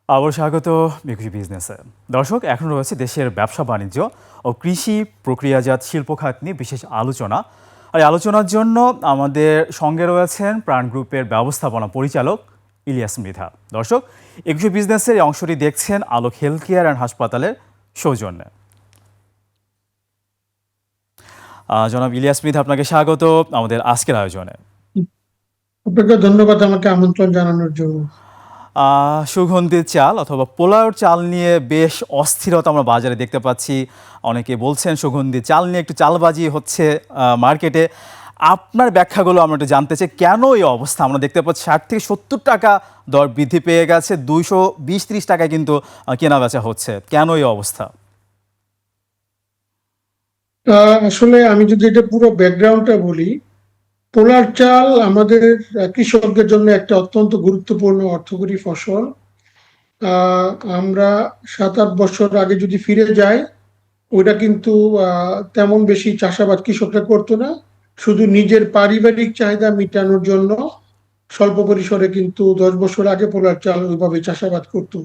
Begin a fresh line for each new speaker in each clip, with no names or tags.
আবার স্বাগত বিকৃতি বিজনেসে। দর্শক, এখন রয়েছে দেশের ব্যবসা বাণিজ্য ও কৃষি প্রক্রিয়াজাত শিল্প খাত নিয়ে বিশেষ আলোচনা। আর এই আলোচনার জন্য আমাদের সঙ্গে রয়েছেন প্রাণ গ্রুপের ব্যবস্থাপনা পরিচালক ইলিয়াস মৃধা। দর্শক, বিকৃতি বিজনেসের এই অংশটি দেখছেন আলোক হেলথ কেয়ার অ্যান্ড হাসপাতালের সৌজন্যে। জনাব ইলিয়াস মৃধা, আপনাকে স্বাগত আমাদের আজকের আয়োজনে।
আপনাকে ধন্যবাদ আমাকে আমন্ত্রণ জানানোর জন্য।
সুগন্ধি চাল অথবা পোলাও চাল নিয়ে বেশ অস্থিরতা আমরা বাজারে দেখতে পাচ্ছি। অনেকে বলছেন সুগন্ধি চাল নিয়ে একটু চালবাজি হচ্ছে মার্কেটে। আপনার ব্যাখ্যাগুলো আমরা একটু জানতে চাই, কেন এই অবস্থা? আমরা দেখতে পাচ্ছি 60 থেকে 70 টাকা দর বৃদ্ধি পেয়ে গেছে, 220-30 টাকায় কিন্তু কেনা বেচা হচ্ছে। কেন এই অবস্থা?
আসলে আমি যদি এটা পুরো ব্যাকগ্রাউন্ডটা বলি, পোলার চাল আমাদের কৃষকদের জন্য একটা অত্যন্ত গুরুত্বপূর্ণ অর্থকরী ফসল। আমরা 7-8 বছর আগে যদি ফিরে যাই, ওইটা কিন্তু তেমন বেশি চাষাবাদ কৃষকরা করতো না, শুধু নিজের পারিবারিক চাহিদা মেটানোর জন্য স্বল্প পরিসরে কিন্তু 10 বছর আগে পোলার চাল ওইভাবে চাষাবাদ করতো।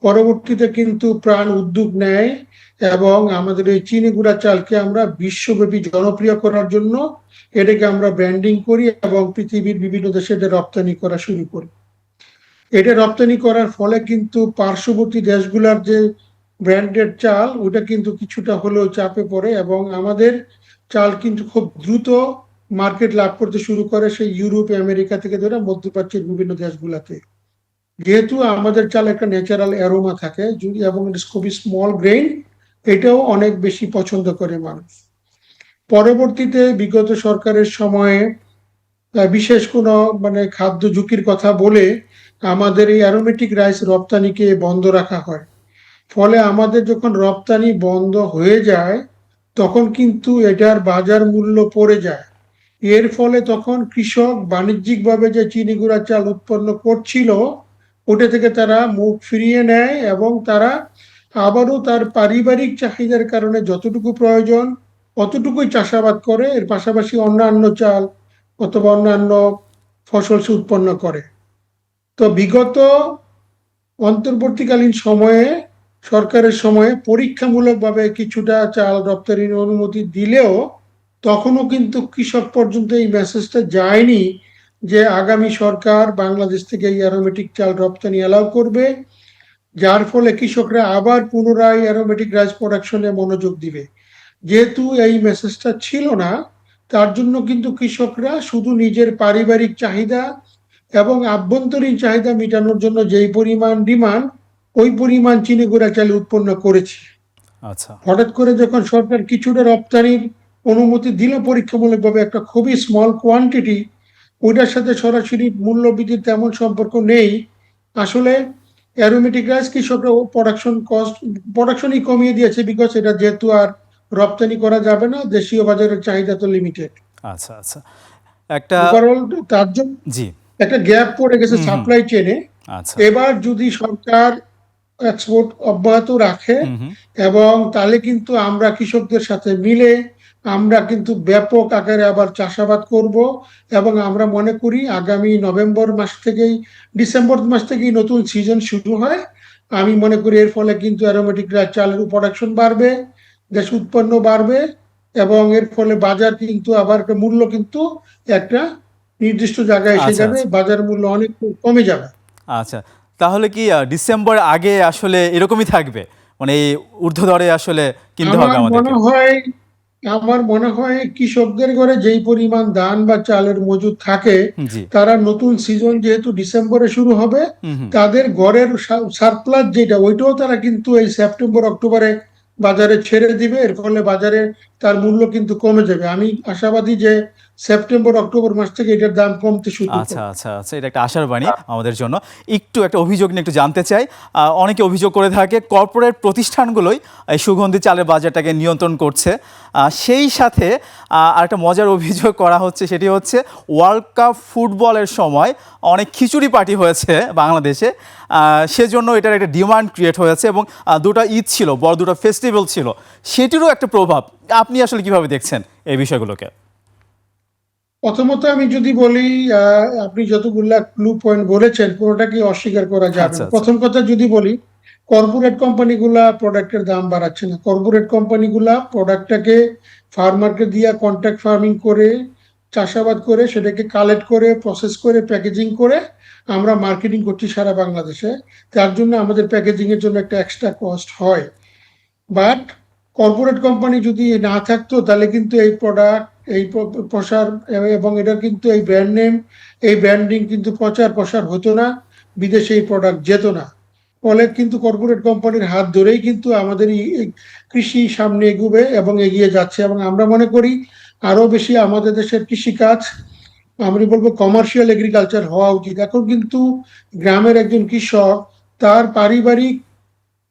পরবর্তীতে কিন্তু প্রাণ উদ্যোগ নেয় এবং আমাদের এই চিনি গুঁড়া চালকে আমরা বিশ্বব্যাপী জনপ্রিয় করার জন্য এটাকে আমরা ব্র্যান্ডিং করি এবং পৃথিবীর বিভিন্ন দেশে এটা রপ্তানি করা শুরু করি। এটা রপ্তানি করার ফলে কিন্তু পার্শ্ববর্তী দেশগুলোর যে ব্র্যান্ডেড চাল, ওটা কিন্তু কিছুটা হলেও চাপে পড়ে এবং আমাদের চাল কিন্তু খুব দ্রুত মার্কেট লাভ করতে শুরু করে, সেই ইউরোপ আমেরিকা থেকে ধরে মধ্যপ্রাচ্যের বিভিন্ন দেশগুলাতে। যেহেতু আমাদের চাল একটা ন্যাচারাল অ্যারোমা থাকে এবং খুবই স্মল গ্রেইন, এটাও অনেক বেশি পছন্দ করে মানুষ। পরবর্তীতে বিগত সরকারের সময়ে বিশেষ কোনো খাদ্য ঝুঁকির কথা বলে আমাদের এই অ্যারোমেটিক রাইস রপ্তানিকে বন্ধ রাখা হয়। ফলে আমাদের যখন রপ্তানি বন্ধ হয়ে যায়, তখন কিন্তু এটার বাজার মূল্য পড়ে যায়। এর ফলে তখন কৃষক বাণিজ্যিকভাবে যে চিনি গুঁড়া চাল উৎপন্ন করছিল, ওটা থেকে তারা মুখ ফিরিয়ে নেয় এবং তারা আবারও তার পারিবারিক চাহিদার কারণে যতটুকু প্রয়োজন অতটুকুই চাষাবাদ করে, এর পাশাপাশি অন্যান্য চাল অথবা অন্যান্য ফসল সে উৎপন্ন করে। তো বিগত অন্তর্বর্তীকালীন সময়ে সরকারের সময়ে পরীক্ষামূলকভাবে কিছুটা চাল রপ্তানির অনুমতি দিলেও তখনও কিন্তু কৃষক পর্যন্ত এই মেসেজটা যায়নি যে আগামী সরকার বাংলাদেশ থেকে এই অ্যারোমেটিক চাল রপ্তানি অ্যালাউ করবে, যার ফলে কৃষকরা আবার পুনরায় অ্যারোমেটিক রাইস প্রোডাকশনে মনোযোগ দিবে। যেহেতু এই মেসেজটা ছিল না, তার জন্য কিন্তু কৃষকরা শুধু নিজের পারিবারিক চাহিদা এবং আভ্যন্তরীণ চাহিদা মেটানোর জন্য যেই পরিমাণ ডিমান্ড, ওই পরিমাণ চিনি গুঁড়া চাল উৎপন্ন করেছে।
আচ্ছা,
হঠাৎ করে যখন সরকার কিছুটা রপ্তানির অনুমতি দিল পরীক্ষামূলকভাবে, একটা খুবই স্মল কোয়ান্টিটি, ওইটার সাথে সরাসরি মূল্য বৃদ্ধির তেমন সম্পর্ক নেই। আসলে অ্যারোমেটিক রাইস কৃষকরা প্রোডাকশনই কমিয়ে দিয়েছে, বিকজ এটা যেহেতু আর রপ্তানি করা যাবে না, দেশীয় বাজারের চাহিদা তো লিমিটেড।
আচ্ছা, আচ্ছা। একটা
ওভারঅল তার জন্য
জি,
একটা গ্যাপ পড়ে গেছে
হুম, হুম,
সাপ্লাই চেনে।
আচ্ছা,
এবার যদি সরকার এক্সপোর্ট অব্যাহত রাখে
হুম, হুম,
এবং তাহলে কিন্তু আমরা কৃষকদের সাথে মিলে আমরা কিন্তু ব্যাপক আকারে আবার চাষাবাদ করব এবং আমরা মনে করি আগামী ডিসেম্বর মাস থেকেই নতুন সিজন শুরু হয়। আমি মনে করি এর ফলে কিন্তু অ্যারোমেটিক চালের প্রোডাকশন বাড়বে, দেশ উৎপন্ন বাড়বে এবং এর ফলে বাজার কিন্তু আবার মূল্য কিন্তু একটা নির্দিষ্ট জায়গায় এসে
আচ্ছা,
যাবে,
আচ্ছা,
বাজার মূল্য অনেক কমে যাবে।
আচ্ছা। তাহলে কি ডিসেম্বর আগে আসলে এরকমই থাকবে? মানে এই ঊর্ধ্বদরে আসলে কিনতে হবে
আমার মনে
আমাদেরকে?
হয় আমার মনে হয় কৃষকদের ঘরে যেই পরিমাণ ধান বা চালের মজুদ থাকে,
জি,
তারা নতুন সিজন যেহেতু ডিসেম্বরে শুরু হবে,
হুম, হুম,
তাদের ঘরের সারপ্লাস যেটা, ওইটাও তারা কিন্তু এই সেপ্টেম্বর অক্টোবরে বাজারে ছেড়ে দিবে। এর ফলে বাজারে তার মূল্য কিন্তু কমে যাবে। আমি আশাবাদী যে সেপ্টেম্বর অক্টোবর মাস থেকে এটার দাম কমতে শুরু
আচ্ছা,
করবে।
আচ্ছা, আচ্ছা। এটা একটা আশার বাণী আমাদের জন্য। একটু একটা অভিযোগ নিয়ে একটু জানতে চাই। অনেকে অভিযোগ করে থাকে কর্পোরেট প্রতিষ্ঠানগুলোই এই সুগন্ধি চালের বাজারটাকে নিয়ন্ত্রণ করছে। সেই সাথে আরেকটা মজার অভিযোগ করা হচ্ছে, সেটি হচ্ছে ওয়ার্ল্ড কাপ ফুটবলের সময় অনেক খিচুড়ি পার্টি হয়েছে বাংলাদেশে। সেজন্য এটার একটা ডিমান্ড ক্রিয়েট হয়েছে এবং দুটো ঈদ ছিল, বড় দুটো ফেস্টিভ্যাল ছিল। সেটিরও একটা প্রভাব। আপনি আসলে কিভাবে দেখছেন এই বিষয়গুলোকে?
প্রথমত আমি যদি বলি, আপনি যতগুলা ক্লু পয়েন্ট বলেছেন কোনোটাকে অস্বীকার করা যাবে
আচ্ছা
না।
আচ্ছা।
প্রথম কথা যদি বলি, কর্পোরেট কোম্পানিগুলা প্রোডাক্টের দাম বাড়াচ্ছে না। কর্পোরেট কোম্পানিগুলা প্রোডাক্টটাকে ফার্মারকে দিয়ে কন্ট্রাক্ট ফার্মিং করে, চাষাবাদ করে, সেটাকে কালেক্ট করে, প্রসেস করে, প্যাকেজিং করে আমরা মার্কেটিং করছি সারা বাংলাদেশে। তার জন্য আমাদের প্যাকেজিং এর জন্য একটা এক্সট্রা কস্ট হয়। বাট কর্পোরেট কোম্পানি যদি না থাকতো তাহলে কিন্তু এই প্রোডাক্ট, এই প্রসার এবং এটা কিন্তু এই ব্র্যান্ড নেম, এই ব্র্যান্ডিং কিন্তু প্রচার প্রসার হতো না, বিদেশে এই প্রোডাক্ট যেত না। ফলে কিন্তু কর্পোরেট কোম্পানির হাত ধরেই কিন্তু আমাদের এই কৃষি সামনে এগোবে এবং এগিয়ে যাচ্ছে। এবং আমরা মনে করি আরো বেশি আমাদের দেশের কৃষিকাজ, আমি বলবো কমার্শিয়াল এগ্রিকালচার হওয়া উচিত। এখন কিন্তু গ্রামের একজন কৃষক তার পারিবারিক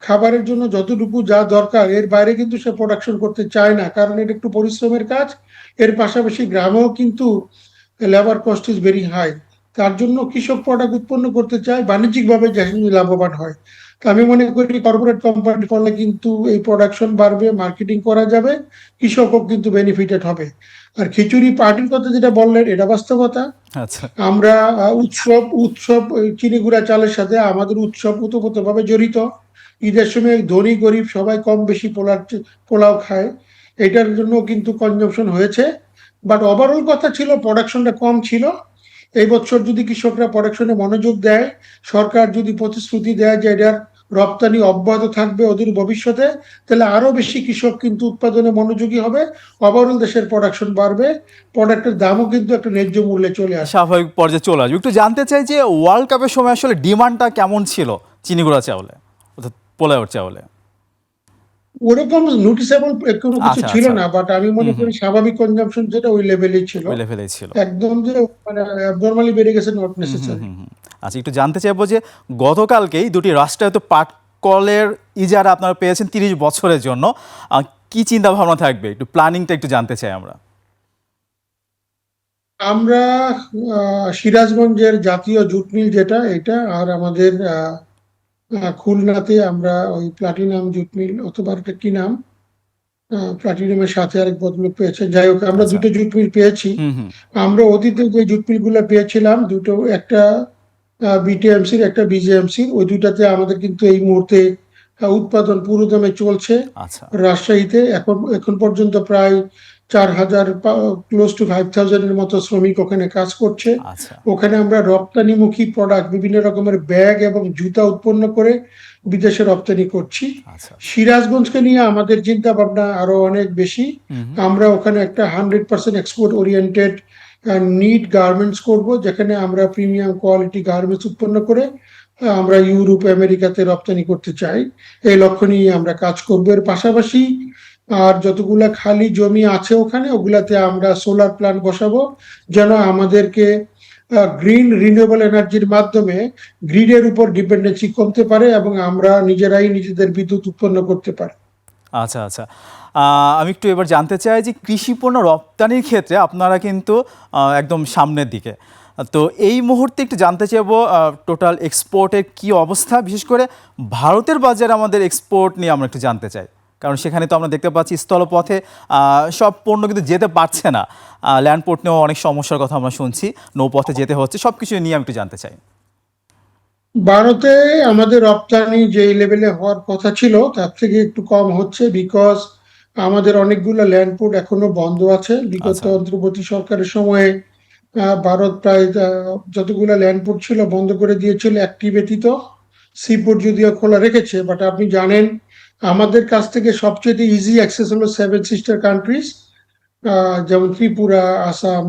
খাবারের জন্য যতটুকু যা দরকার এর বাইরে কিন্তু সে প্রোডাকশন করতে চায় না, কারণ এটা একটু পরিশ্রমের কাজ। এর পাশাপাশি গ্রামেও কিন্তু labour cost is very high. তার জন্য কৃষক প্রোডাক্ট উৎপন্ন করতে চায় বাণিজ্যিকভাবে, যেখানে লাভবান হয়। তো আমি মনে করি কর্পোরেট কোম্পানির ফলে কিন্তু এই প্রোডাকশন বাড়বে, মার্কেটিং করা যাবে, কৃষকও কিন্তু বেনিফিটেড হবে। আর খিচুড়ি পার্টির কথা যেটা বললেন, এটা বাস্তবতা।
আচ্ছা
আমরা উৎসব উৎসব চিনি গুঁড়া চালের সাথে আমাদের উৎসব ওতপ্রোতভাবে জড়িত। ঈদের সময় ধনী গরিব সবাই কম বেশি পোলাও খায়, এটার জন্য কিন্তু কনজাম্পশন হয়েছে। বাট ওভারঅল কথা ছিল প্রোডাকশনটা কম ছিল। এই বছর যদি কৃষকরা প্রোডাকশনে মনোযোগ দেয়, সরকার যদি প্রতিশ্রুতি দেয় যে এটার রপ্তানি অব্যাহত থাকবে অদূর ভবিষ্যতে, তাহলে আরো বেশি কৃষক কিন্তু উৎপাদনে মনোযোগী হবে। ওভারঅল দেশের প্রোডাকশন বাড়বে, প্রোডাক্টের দামও কিন্তু একটা ন্যায্য মূল্যে চলে আসবে।
স্বাভাবিক পর্যায়ে চলে আসবে। একটু জানতে চাই যে ওয়ার্ল্ড কাপের সময় আসলে ডিমান্ডটা কেমন ছিল চিনি গুঁড়া চাউলে অর্থাৎ পোলাওয়ের চাউলে?
ওরকম নোটিসেবল কোনো কিছু
আচ্ছা
ছিল
আচ্ছা।
না, বাট আমি মনে
হুম
করি
হুম।
স্বাভাবিক কনজাম্পশন যেটা ওই লেভেলেই ছিল।
ওই লেভেলেই ছিল।
একদম যে মানে অ্যাবনর্মালি বেড়ে গেছে, নট
হুম হুম
নেসেসারি।
হুম হুম। আচ্ছা একটু জানতে চাইবো যে গতকালকেই দুটি রাষ্ট্রায়ত্ত পাটকলের ইজারা আপনারা পেয়েছেন 30 বছরের জন্য। কি চিন্তা ভাবনা থাকবে, একটু প্ল্যানিংটা একটু জানতে চাই আমরা।
আমরা সিরাজগঞ্জের জাতীয় জুট মিল যেটা, এটা আর আমাদের খুলনাতে আমরা ওই প্লাটিনাম জুট মিল, অথবা একটা কি নাম, প্লাটিনামের সাথে আরেক ভদ্রলোক পেয়েছে, যাই হোক আমরা
আচ্ছা।
দুটো জুট মিল পেয়েছি।
হুম হুম।
আমরা অতীতে যে জুট মিল গুলো পেয়েছিলাম দুটো, একটা বিটিএমসির, একটা বিজেএমসির, ওই দুইটাতে আমাদের কিন্তু এই মুহূর্তে উৎপাদন পুরোদমে চলছে।
আচ্ছা
রাজশাহীতে এখন এখন পর্যন্ত প্রায় 4,000, ক্লোজ টু 5,000 এর মতো শ্রমিক ওখানে কাজ করছে।
আচ্ছা
ওখানে আমরা রপ্তানিমুখী প্রোডাক্ট, বিভিন্ন রকমের ব্যাগ এবং জুতা উৎপন্ন করে বিদেশে রপ্তানি করছি।
আচ্ছা।
সিরাজগঞ্জকে নিয়ে আমাদের চিন্তা ভাবনা আরো অনেক বেশি।
হুম হুম।
আমরা ওখানে একটা 100% এক্সপোর্ট ওরিয়েন্টেড নিট গার্মেন্টস করব, যেখানে আমরা প্রিমিয়াম কোয়ালিটি গার্মেন্টস উৎপন্ন করে আমরা ইউরোপ আমেরিকাতে রপ্তানি করতে চাই। এই লক্ষ্য নিয়ে আমরা কাজ করব। এর পাশাপাশি আর যতগুলা খালি জমি আছে ওখানে, ওগুলাতে আমরা সোলার প্ল্যান্ট বসাবো, যেন আমাদেরকে গ্রিন রিনিউয়েবল এনার্জির মাধ্যমে গ্রিডের উপর ডিপেন্ডেন্সি কমতে পারে এবং আমরা নিজেরাই নিজেদের বিদ্যুৎ উৎপন্ন করতে পারি।
আচ্ছা আচ্ছা। আমি একটু এবার জানতে চাই যে কৃষি পণ্য রপ্তানির ক্ষেত্রে আপনারা কিন্তু একদম সামনের দিকে। তো এই মুহূর্তে একটু জানতে চাইবো টোটাল এক্সপোর্টের কি অবস্থা, বিশেষ করে ভারতের বাজারে আমাদের এক্সপোর্ট নিয়ে আমরা একটু জানতে চাই। কারণ সেখানে তো আমরা দেখতে পাচ্ছি স্থলপথে সব পণ্য কিন্তু যেতে পারছে না। ল্যান্ডপোর্ট নিয়েও অনেক সমস্যার কথা আমরা শুনছি, নৌপথে যেতে হচ্ছে। সব কিছু নিয়ে আমি একটু জানতে চাই।
ভারতে আমাদের রপ্তানি যে লেভেলে হওয়ার কথা ছিল তার থেকে একটু কম হচ্ছে, বিকজ আমাদের অনেকগুলো ল্যান্ডপোর্ট এখনো বন্ধ আছে। বিগত
আচ্ছা
অন্তর্বর্তী সরকারের সময়ে ভারত প্রায় যতগুলো ল্যান্ডপোর্ট ছিল বন্ধ করে দিয়েছিল, একটি ব্যতীত। সিপোর্ট যদিও খোলা রেখেছে, বাট আপনি জানেন আমাদের কাছ থেকে সবচেয়ে ইজি অ্যাক্সেস হলো সেভেন সিস্টার কান্ট্রিজ, যেমন ত্রিপুরা, আসাম,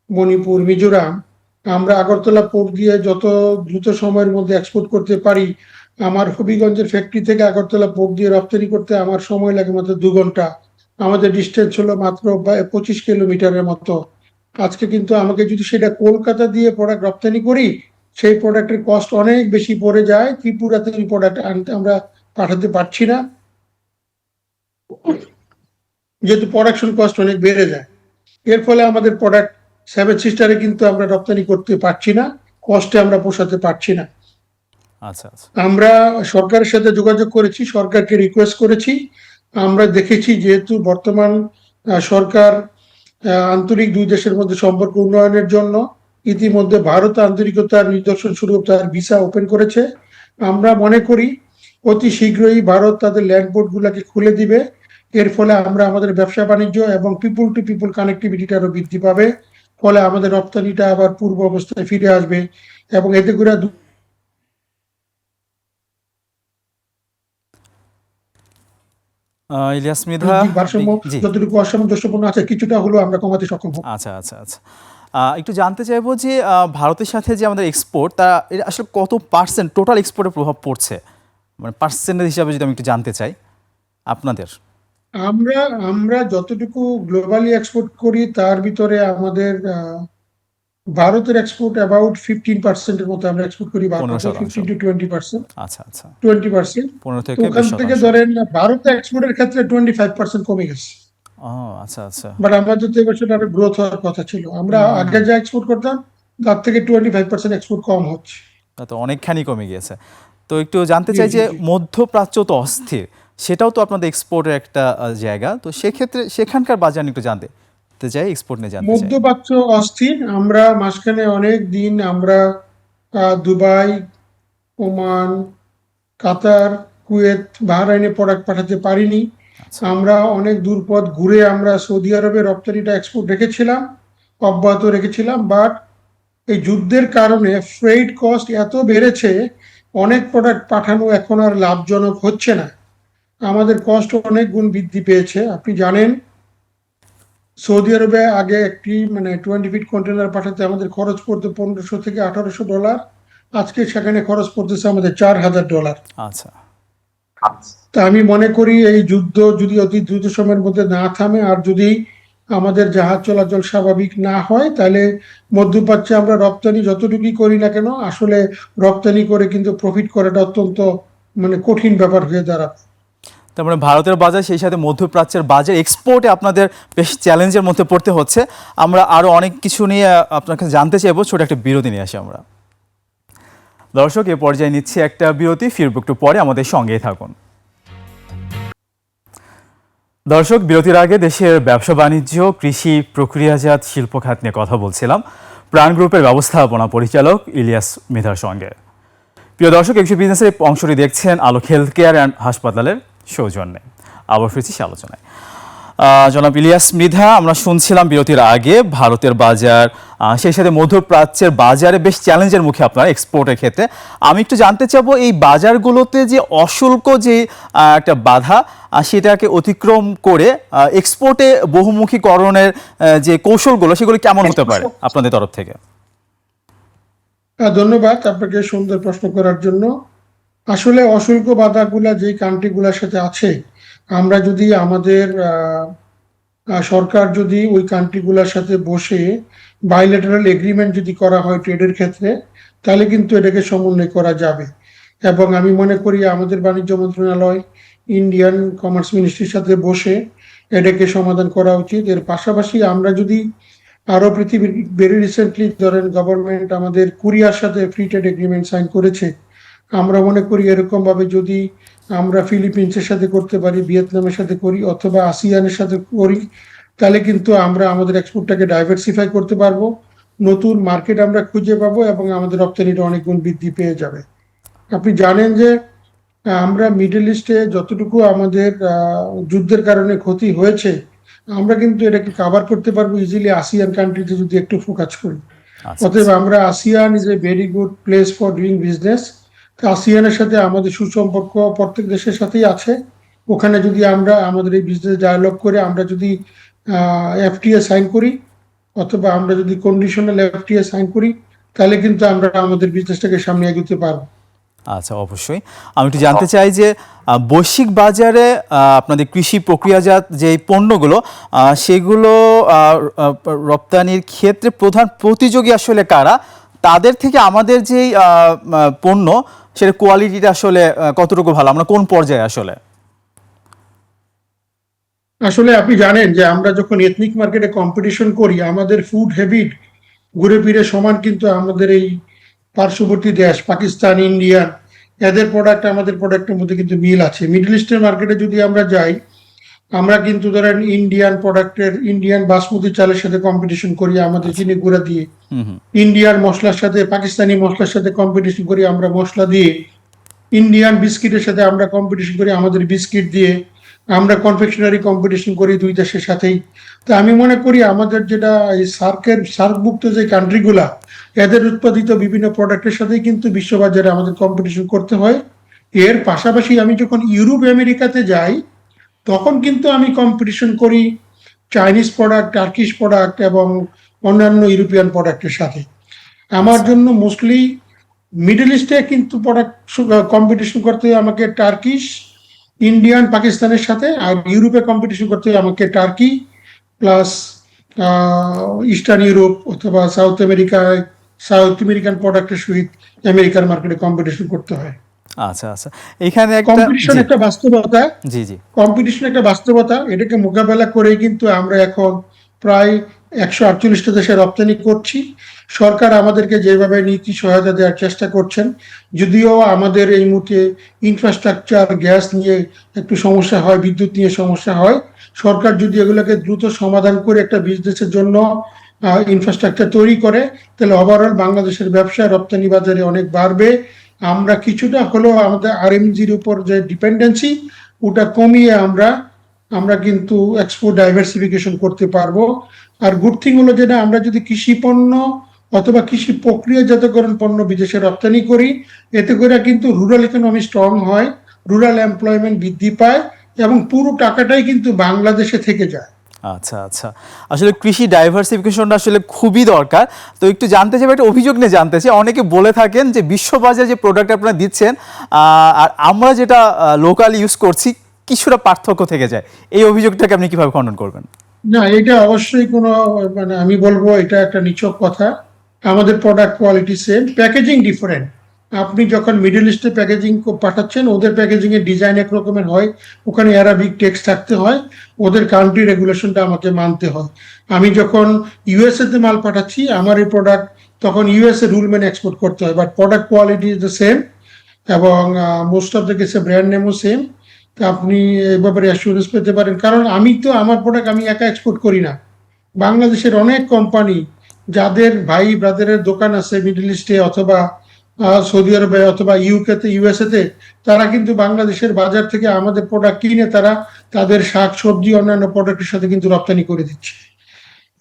মণিপুর, মিজোরাম। আমরা আগরতলা পোর্ট দিয়ে যত দ্রুত সময়ের মধ্যে এক্সপোর্ট করতে পারি। আমার হবিগঞ্জের ফ্যাক্টরি থেকে আগরতলা পোর্ট দিয়ে রপ্তানি করতে আমার সময় লাগে মাত্র 2 ঘন্টা। আমাদের ডিস্টেন্স হলো মাত্র 25 কিলোমিটারের মতো। আজকে কিন্তু আমাকে যদি সেটা কলকাতা দিয়ে প্রোডাক্ট রপ্তানি করি, সেই প্রোডাক্টের কস্ট অনেক বেশি পড়ে যায়। ত্রিপুরাতে এই প্রোডাক্ট আনতে আমরা পাঠাতে পারছি না, যেহেতু প্রোডাকশন কস্ট অনেক বেড়ে যায়। এর ফলে আমাদের প্রোডাক্ট সেভেন সিস্টারে কিন্তু আমরা রপ্তানি করতে পারছি না, কস্টে আমরা পোষাতে পারছি না।
আচ্ছা আচ্ছা।
আমরা সরকারের সাথে যোগাযোগ করেছি, সরকারকে রিকোয়েস্ট করেছি। আমরা দেখেছি যেহেতু বর্তমান সরকার আন্তরিক দুই দেশের মধ্যে সম্পর্ক উন্নয়নের জন্য। ইতিমধ্যে ভারত আন্তরিকতার নিদর্শন স্বরূপ তার ভিসা ওপেন করেছে। আমরা মনে করি অতি শীঘ্রই ভারত তাদের ল্যান্ডপোর্ট গুলাকে খুলে দিবে। এর ফলে আমরা আমাদের ব্যবসা বাণিজ্য এবং পিপুল টু পিপুল কানেক্টিভিটিটা আরো বৃদ্ধি পাবে। ফলে আমাদের রপ্তানিটা আবার পূর্ব অবস্থায় ফিরে আসবে এবং এতে করে
ইলিয়াস মৃধা,
ভারসাম্য
জি,
যতটুকু অসামঞ্জস্যপূর্ণ আছে কিছুটা হলেও আমরা কমাতে সক্ষম হব।
আচ্ছা আচ্ছা আচ্ছা। একটু জানতে চাইবো যে ভারতের সাথে যে আমাদের এক্সপোর্ট, তা এটা আসলে কত পার্সেন্ট টোটাল এক্সপোর্টের প্রভাব পড়ছে, মানে পার্সেন্টেজ হিসাবে যদি আমি একটু জানতে চাই আপনাদের।
আমরা আমরা যতটুকু গ্লোবালি এক্সপোর্ট করি তার ভিতরে আমাদের ভারতের এক্সপোর্ট অ্যাবাউট 15% মতো আমরা এক্সপোর্ট করি ভারতে,
15%।
15 to 20%।
আচ্ছা আচ্ছা,
20%।
15
তো
থেকে
ওখান
20
থেকে
শতাংশ।
ধরেন ভারতে এক্সপোর্টের ক্ষেত্রে 25% কমে গেছে।
ও আচ্ছা আচ্ছা।
বাট আমাদের তো এবছর আরো গ্রোথ হওয়ার কথা ছিল। আমরা
হুম,
আগে যা এক্সপোর্ট করতাম তার থেকে 25% এক্সপোর্ট কম হচ্ছে।
তা তো অনেকখানি কমে গিয়েছে। তো একটু জানতে
জি
চাই
জি
যে
জি।
মধ্যপ্রাচ্য তো অস্থির, সেটাও তো আপনাদের এক্সপোর্টের একটা জায়গা, তো সেক্ষেত্রে সেখানকার বাজার নিয়ে একটু জানতে চাই, এক্সপোর্ট নিয়ে জানতে চাই।
মধ্যপ্রাচ্য অস্থির। আমরা মাঝখানে অনেক দিন আমরা দুবাই, ওমান, কাতার, কুয়েত, বাহরাইনে প্রোডাক্ট পাঠাতে পারিনি।
আচ্ছা
আমরা অনেক দূর পথ ঘুরে আমরা সৌদি আরবে রপ্তানিটা এক্সপোর্ট রেখেছিলাম, অব্যাহত রেখেছিলাম। বাট এই যুদ্ধের কারণে ফ্রেইট কস্ট এত বেড়েছে, অনেক প্রোডাক্ট পাঠানো এখন আর লাভজনক হচ্ছে না। আমাদের কস্ট অনেক গুণ বৃদ্ধি পেয়েছে। আপনি জানেন সৌদি আরবে আগে একটি 20 ফিট কন্টেনার পাঠাতে আমাদের খরচ পড়তো $1500 থেকে $1800। আজকে সেখানে খরচ পড়তেছে আমাদের $4000।
আচ্ছা।
তা আমি মনে করি এই যুদ্ধ যদি অতি দ্রুত সময়ের মধ্যে না থামে আর যদি আমাদের জাহাজ চলাচল স্বাভাবিক না হয়, তাহলে মধ্যপ্রাচ্যে আমরা রপ্তানি যতটুকুই করি না কেন, আসলে রপ্তানি করে কিন্তু প্রফিট করাটা অত্যন্ত কঠিন ব্যাপার হয়ে দাঁড়াবে।
তার মানে ভারতের বাজার, সেই সাথে মধ্যপ্রাচ্যের বাজার এক্সপোর্টে আপনাদের বেশ চ্যালেঞ্জের মধ্যে পড়তে হচ্ছে। আমরা আরও অনেক কিছু নিয়ে আপনার কাছে জানতে চাইবো, ছোট একটা বিরতি নিয়ে আসি আমরা। দর্শক, এ পর্যায়ে নিচ্ছি একটা বিরতি, ফিরব একটু পরে, আমাদের সঙ্গেই থাকুন। দর্শক, বিরতির আগে দেশের ব্যবসা বাণিজ্য, কৃষি, প্রক্রিয়াজাত শিল্প খাত নিয়ে কথা বলছিলাম প্রাণ গ্রুপের ব্যবস্থাপনা পরিচালক ইলিয়াস মৃধার সঙ্গে। প্রিয় দর্শক, একশো বিজনেসের অংশটি দেখছেন আলোক হেলথ কেয়ার অ্যান্ড হাসপাতালের সৌজন্যে। আবার ফিরছি সে আলোচনায়। জনাব ইলিয়াস মৃধা, আমরা শুনছিলাম বিরতির আগে ভারতের বাজার, সেই সাথে মধ্যপ্রাচ্যের বাজারে বেশ চ্যালেঞ্জের মুখে আপনারা এক্সপোর্টের ক্ষেত্রে। আমি একটু জানতে চাবো, এই বাজারগুলোতে যে অশুল্ক যে একটা বাধা, সেটাকে অতিক্রম করে এক্সপোর্টে বহুমুখীকরণের যে কৌশলগুলো, সেগুলো কেমন হতে পারে আপনাদের তরফ থেকে?
ধন্যবাদ আপনাকে সুন্দর প্রশ্ন করার জন্য। আসলে অশুল্ক বাধাগুলা যে কান্ট্রিগুলোর সাথে আছে, আমরা যদি আমাদের সরকার যদি ওই কান্ট্রিগুলোর সাথে বসে বাইলেটারাল এগ্রিমেন্ট যদি করা হয় ট্রেডের ক্ষেত্রে, তাহলে কিন্তু এটাকে সমন্বয় করা যাবে। এবং আমি মনে করি আমাদের বাণিজ্য মন্ত্রণালয় ইন্ডিয়ান কমার্স মিনিস্ট্রির সাথে বসে এটাকে সমাধান করা উচিত। এর পাশাপাশি আমরা যদি আরো পৃথিবীর ভেরি রিসেন্টলি ধরেন গভর্নমেন্ট আমাদের কোরিয়ার সাথে ফ্রি ট্রেড এগ্রিমেন্ট সাইন করেছে। আমরা মনে করি এরকম ভাবে যদি আমরা ফিলিপিন্সের সাথে করতে পারি, ভিয়েতনামের সাথে করি, অথবা আসিয়ানের সাথে করি, তাহলে কিন্তু আমরা আমাদের এক্সপোর্টটাকে ডাইভার্সিফাই করতে পারবো, নতুন মার্কেট আমরা খুঁজে পাবো এবং আমাদের রপ্তানিটা অনেক গুণ বৃদ্ধি পেয়ে যাবে। আপনি জানেন যে আমরা মিডল ইস্টে যতটুকু আমাদের যুদ্ধের কারণে ক্ষতি হয়েছে, আমরা কিন্তু এটাকে কাভার করতে পারবো ইজিলি আসিয়ান কান্ট্রিতে যদি একটু ফোকাস করি।
আচ্ছা
অতএব আমরা ASEAN is a very good place for doing business. আসিয়ানের সাথে আমাদের সুসম্পর্ক প্রত্যেক দেশের সাথেই আছে। ওখানে যদি আমরা আমাদের এই বিজনেস ডায়ালগ করে আমরা যদি এফটিএ সাইন করি, অথবা আমরা যদি কন্ডিশনাল এফটিএ সাইন করি, তাহলে কিন্তু আমরা আমাদের বিজনেসটাকে সামনে এগোতে পারবো।
আচ্ছা, অবশ্যই। আমি একটু জানতে চাই যে বৈশ্বিক বাজারে আপনাদের কৃষি প্রক্রিয়াজাত যে পণ্যগুলো, সেগুলো রপ্তানির ক্ষেত্রে প্রধান প্রতিযোগী আসলে কারা? তাদের থেকে আমাদের যেই পণ্য, সেটা কোয়ালিটিটা আসলে কতটুকু ভালো, আমরা কোন পর্যায়ে আসলে?
আসলে আপনি জানেন যে আমরা যখন এথনিক মার্কেটে কম্পিটিশন করি, আমাদের ফুড হ্যাবিট ঘুরে ফিরে সমান, কিন্তু আমাদের এই পার্শ্ববর্তী দেশ পাকিস্তান, ইন্ডিয়া, এদের প্রোডাক্ট আমাদের প্রোডাক্টের মধ্যে কিন্তু মিল আছে। মিডল ইস্টের মার্কেটে যদি আমরা যাই, আমরা কিন্তু ধরেন ইন্ডিয়ান বাসমতি চালের সাথে কম্পিটিশন করি আমাদের চিনি গুঁড়া দিয়ে, ইন্ডিয়ার মশলার সাথে পাকিস্তানি মশলার সাথে কম্পিটিশন করি আমরা মশলা দিয়ে, ইন্ডিয়ান বিস্কিটের সাথে আমরা কম্পিটিশন করি আমাদের বিস্কিট দিয়ে, আমরা কনফেকশনারি কম্পিটিশন করি দুই দেশের সাথেই। তো আমি মনে করি আমাদের যেটা এই সার্কভুক্ত যে কান্ট্রিগুলা, এদের উৎপাদিত বিভিন্ন প্রোডাক্টের সাথেই কিন্তু বিশ্ববাজারে আমাদের কম্পিটিশন করতে হয়। এর পাশাপাশি আমি যখন ইউরোপ আমেরিকাতে যাই তখন কিন্তু আমি কম্পিটিশন করি চাইনিজ প্রোডাক্ট, টার্কিশ প্রোডাক্ট এবং অন্যান্য ইউরোপিয়ান প্রোডাক্টের সাথে। আমার জন্য মোস্টলি মিডল ইস্টে কিন্তু প্রোডাক্ট কম্পিটিশন করতে হয় আমাকে টার্কিশ, ইন্ডিয়ান, পাকিস্তানের সাথে, আর ইউরোপে কম্পিটিশন করতে হয় আমাকে টার্কি প্লাস ইস্টার্ন ইউরোপ অথবা সাউথ আমেরিকান প্রোডাক্টের সহিত আমেরিকান মার্কেটে কম্পিটিশন করতে হয়।
আচ্ছা আচ্ছা, এখানে
কম্পিটিশন একটা বাস্তবতা,
জি জি,
কম্পিটিশন একটা বাস্তবতা, এটাকে মোকাবেলা করেই কিন্তু আমরা এখন প্রায় 148টা দেশে রপ্তানি করছি। সরকার আমাদেরকে যেভাবে নীতি সহায়তা দেওয়ার চেষ্টা করছেন, যদিও আমাদের এই মুহূর্তে ইনফ্রাস্ট্রাকচার, গ্যাস নিয়ে একটু সমস্যা হয়, বিদ্যুৎ নিয়ে সমস্যা হয়, সরকার যদি এগুলোকে দ্রুত সমাধান করে একটা বিজনেসের জন্য ইনফ্রাস্ট্রাকচার তৈরি করে, তাহলে ওভারঅল বাংলাদেশের ব্যবসা রপ্তানি বাজারে অনেক বাড়বে। আমরা কিছুটা হলেও আমাদের আরএমজির উপর যে ডিপেন্ডেন্সি ওটা কমিয়ে আমরা কিন্তু এক্সপোর্ট ডাইভার্সিফিকেশন করতে পারবো। আর গুড থিং হলো যেটা, আমরা যদি কৃষি পণ্য অথবা কৃষি প্রক্রিয়াজাতকরণ পণ্য বিদেশে রপ্তানি করি, এতে করে কিন্তু রুরাল ইকোনমি স্ট্রং হয়, রুরাল এমপ্লয়মেন্ট বৃদ্ধি পায় এবং পুরো টাকাটাই কিন্তু বাংলাদেশে থেকে যায়।
আচ্ছা আচ্ছা, আসলে কৃষি ডাইভার্সিফিকেশনটা আসলে খুবই দরকার। তো একটু জানতে চাই, একটা অভিযোগ নিয়ে জানতে চাই, অনেকে বলে থাকেন যে বিশ্ববাজারে যে প্রোডাক্ট আপনারা দিচ্ছেন আর আমরা যেটা লোকাল ইউজ করছি কিছুটা পার্থক্য থেকে যায়, এই অভিযোগটাকে আপনি কিভাবে খণ্ডন করবেন?
না, এটা অবশ্যই কোনো, মানে আমি বলবো এটা একটা নিছক কথা। আমাদের product quality same, packaging different. আপনি যখন মিডল ইস্টে প্যাকেজিং পাঠাচ্ছেন, ওদের প্যাকেজিং এর ডিজাইন এক রকমের হয়, ওখানে অ্যারাবিক টেক্সট থাকতে হয়, ওদের কান্ট্রি রেগুলেশনটা আমাকে মানতে হয়। আমি যখন ইউএসএ তে মাল পাঠাচ্ছি, আমার এই প্রোডাক্ট তখন ইউএসএ রুল মেনে এক্সপোর্ট করতে হয়, but product quality is the same এবং মোস্ট অফ দ্য কেসে ব্র্যান্ড নেমও সেম। তা আপনি এই ব্যাপারে অ্যাসুরেন্স পেতে পারেন, কারণ আমি তো আমার প্রোডাক্ট আমি একা এক্সপোর্ট করি না। বাংলাদেশের অনেক কোম্পানি যাদের ভাই ব্রাদারের দোকান আছে মিডল ইস্টে অথবা সৌদি আরবে অথবা ইউএসএ তে, তারা কিন্তু বাংলাদেশের বাজার থেকে আমাদের প্রোডাক্ট কিনে তারা তাদের শাক সবজি অন্যান্য প্রোডাক্টের সাথে কিন্তু রপ্তানি করে দিচ্ছে।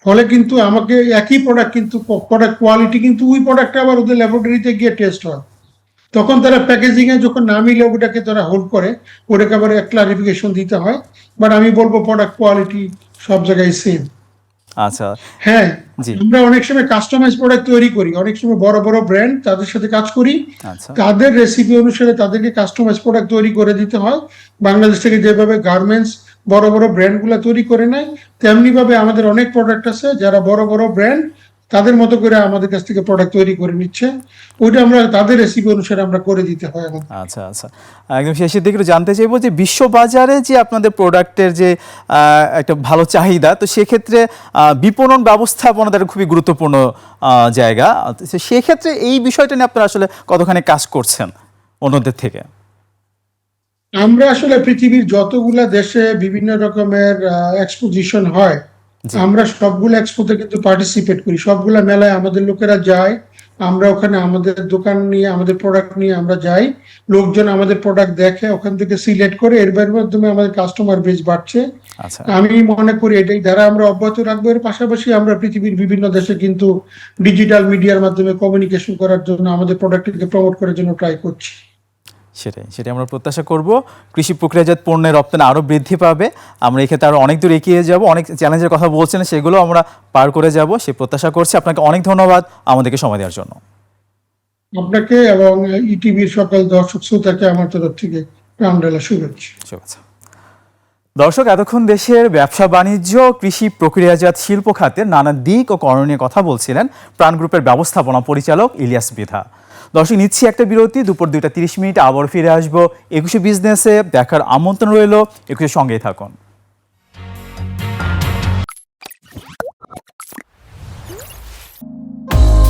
ফলে কিন্তু আমাকে একই প্রোডাক্ট, কিন্তু প্রোডাক্ট কোয়ালিটি কিন্তু ওই প্রোডাক্টটা আবার ওদের ল্যাবরেটরিতে গিয়ে টেস্ট হয়, তখন তারা প্যাকেজিং এ যখন নামিলে ওটাকে তারা হোল্ড করে, ওটাকে আবার এক ক্লারিফিকেশন দিতে হয়। বাট আমি বলবো প্রোডাক্ট কোয়ালিটি সব জায়গায় সেম।
আচ্ছা
হ্যাঁ,
জি,
আমরা অনেক সময় কাস্টমাইজ প্রোডাক্ট তৈরি করি, অনেক সময় বড় বড় ব্র্যান্ড তাদের সাথে কাজ করি,
আচ্ছা
তাদের রেসিপি অনুসারে তাদেরকে কাস্টমাইজ প্রোডাক্ট তৈরি করে দিতে হয়। বাংলাদেশ থেকে যেভাবে গার্মেন্টস বড় বড় ব্র্যান্ডগুলো তৈরি করে নেয়, তেমনি ভাবে আমাদের অনেক প্রোডাক্ট আছে যারা বড় বড় ব্র্যান্ড তাদের মতো করে আমাদের কাছ থেকে প্রোডাক্ট তৈরি করে নিচ্ছে, ওইটা আমরা তাদের রেসিপি অনুসারে আমরা করে দিতে হয় আমাদের।
আচ্ছা আচ্ছা, একদম শেষের দিকে একটু জানতে চাইবো যে বিশ্ববাজারে যে আপনাদের প্রোডাক্টের যে একটা ভালো চাহিদা, তো সেক্ষেত্রে বিপণন ব্যবস্থাপনাটা একটা খুবই গুরুত্বপূর্ণ জায়গা। তো সেক্ষেত্রে এই বিষয়টা নিয়ে আপনারা আসলে কতখানি কাজ করছেন অন্যদের থেকে?
আমরা আসলে পৃথিবীর যতগুলা দেশে বিভিন্ন রকমের এক্সপোজিশন হয়,
জি,
আমরা সবগুলো এক্সপোতে কিন্তু পার্টিসিপেট করি, সবগুলা মেলায় আমাদের লোকেরা যায়, আমরা ওখানে আমাদের দোকান নিয়ে আমাদের প্রোডাক্ট নিয়ে আমরা যাই, লোকজন আমাদের প্রোডাক্ট দেখে, ওখান থেকে সিলেক্ট করে, এর মাধ্যমে আমাদের কাস্টমার বেস বাড়ছে।
আচ্ছা
আমি মনে করি এটাই দ্বারা আমরা অব্যাহত রাখবো। এর পাশাপাশি আমরা পৃথিবীর বিভিন্ন দেশে কিন্তু ডিজিটাল মিডিয়ার মাধ্যমে কমিউনিকেশন করার জন্য, আমাদের প্রোডাক্টকে প্রমোট করার জন্য ট্রাই করছি।
সেটাই আমরা প্রত্যাশা করব, কৃষি প্রক্রিয়াজাত পণ্যের রপ্তানি আরও বৃদ্ধি পাবে, আমরা এক্ষেত্রে আরও অনেক দূর এগিয়ে যাব, অনেক চ্যালেঞ্জের কথা বলছেন সেগুলো আমরা পার করে যাব, সে প্রত্যাশা করছি। আপনাকে অনেক ধন্যবাদ আমাদেরকে সময় দেওয়ার জন্য।
আপনাকে এবং ইটিভির সকল দর্শক শ্রোতাকে আমার তরফ থেকে প্রাণঢালা শুভেচ্ছা।
দর্শক, এতক্ষণ দেশের ব্যবসা বাণিজ্য, কৃষি প্রক্রিয়াজাত শিল্প খাতের নানা দিক ও করণীয় কথা বলছিলেন প্রাণ গ্রুপের ব্যবস্থাপনা পরিচালক ইলিয়াস মৃধা। দর্শক, নিচ্ছি একটা বিরতি, দুপুর 2টা 30 মিনিট আবার ফিরে আসবো 21শে বিজনেসে। দেখার আমন্ত্রণ রইল, 21শে সঙ্গেই থাকুন।